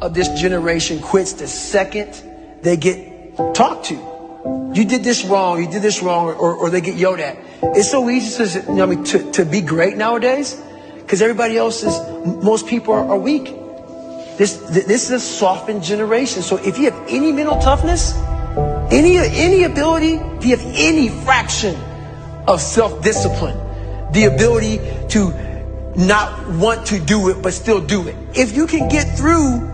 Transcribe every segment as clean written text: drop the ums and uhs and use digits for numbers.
of this generation quits the second they get talked to. You did this wrong, or they get yelled at. It's so easy to be great nowadays because everybody else most people are weak. This is a softened generation. So if you have any mental toughness, any ability, if you have any fraction of self-discipline, the ability to not want to do it but still do it, if you can get through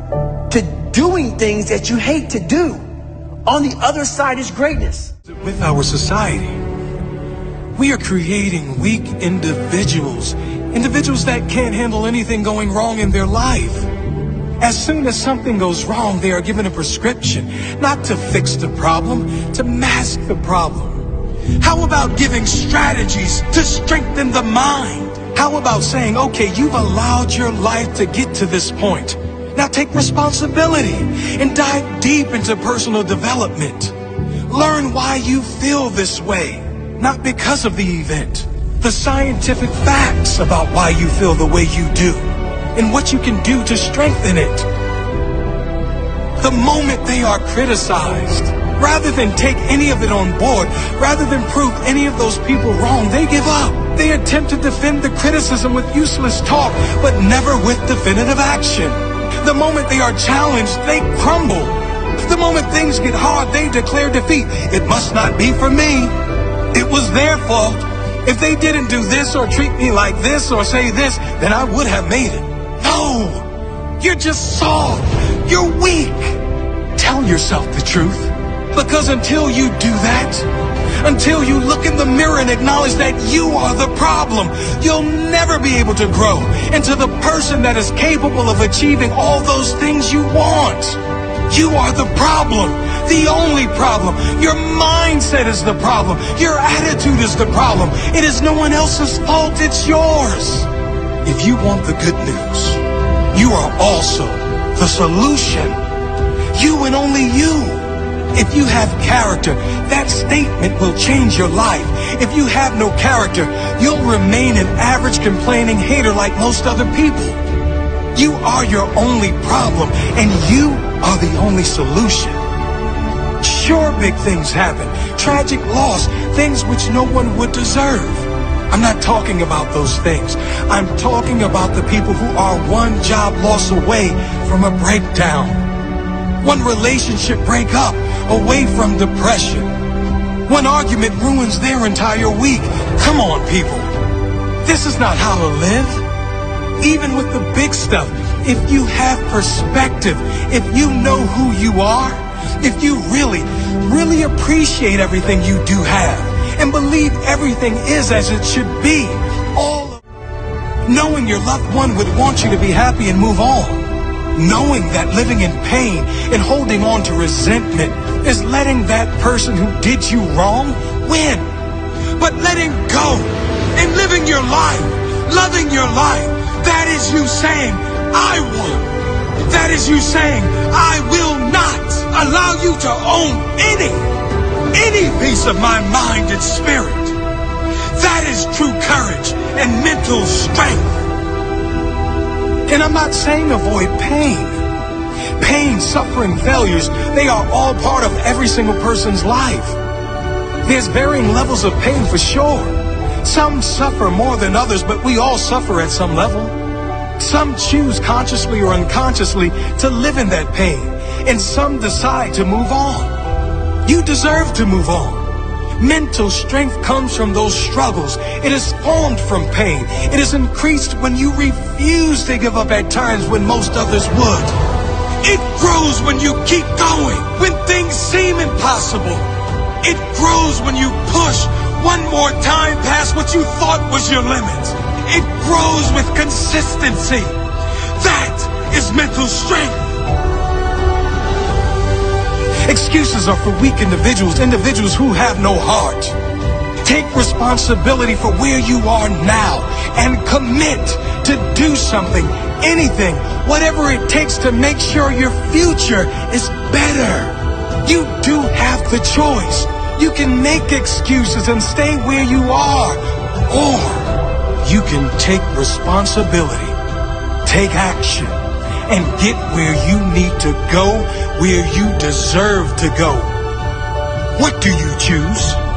to doing things that you hate to do, on the other side is greatness. With our society, we are creating weak individuals that can't handle anything going wrong in their life. As soon as something goes wrong, they are given a prescription, not to fix the problem, to mask the problem. How about giving strategies to strengthen the mind? How about saying, okay, you've allowed your life to get to this point. Now take responsibility and dive deep into personal development. Learn why you feel this way, not because of the event. The scientific facts about why you feel the way you do and what you can do to strengthen it. The moment they are criticized, rather than take any of it on board, rather than prove any of those people wrong, they give up. They attempt to defend the criticism with useless talk, but never with definitive action. The moment they are challenged, they crumble. The moment things get hard, they declare defeat. It must not be for me. It was their fault. If they didn't do this or treat me like this or say this, then I would have made it. No, you're just soft. You're weak. Tell yourself the truth. Because until you do that, until you look in the mirror and acknowledge that you are the problem, you'll never be able to grow into the person that is capable of achieving all those things you want. You are the problem, the only problem. Your mindset is the problem. Your attitude is the problem. It is no one else's fault, it's yours. If you want the good news, you are also the solution. You and only you. If you have character, that statement will change your life. If you have no character, you'll remain an average complaining hater like most other people. You are your only problem, and you are the only solution. Sure, big things happen. Tragic loss, things which no one would deserve. I'm not talking about those things. I'm talking about the people who are one job loss away from a breakdown. One relationship breakup away from depression. One argument ruins their entire week. Come on, people. This is not how to live. Even with the big stuff, if you have perspective, if you know who you are, if you really appreciate everything you do have and believe everything is as it should be, knowing your loved one would want you to be happy and move on. Knowing that living in pain and holding on to resentment is letting that person who did you wrong win. But letting go and living your life, loving your life, that is you saying, I won. That is you saying, I will not allow you to own any piece of my mind and spirit. That is true courage and mental strength. And I'm not saying avoid pain. Pain, suffering, failures, they are all part of every single person's life. There's varying levels of pain for sure. Some suffer more than others, but we all suffer at some level. Some choose consciously or unconsciously to live in that pain, and some decide to move on. You deserve to move on. Mental strength comes from those struggles. It is formed from pain. It is increased when you refuse to give up at times when most others would. It grows when you keep going, when things seem impossible. It grows when you push one more time past what you thought was your limit. It grows with consistency. That is mental strength. Excuses are for weak individuals who have no heart. Take responsibility for where you are now and commit to do something, anything, whatever it takes to make sure your future is better. You do have the choice. You can make excuses and stay where you are, or you can take responsibility, take action, and get where you need to go, where you deserve to go. What do you choose?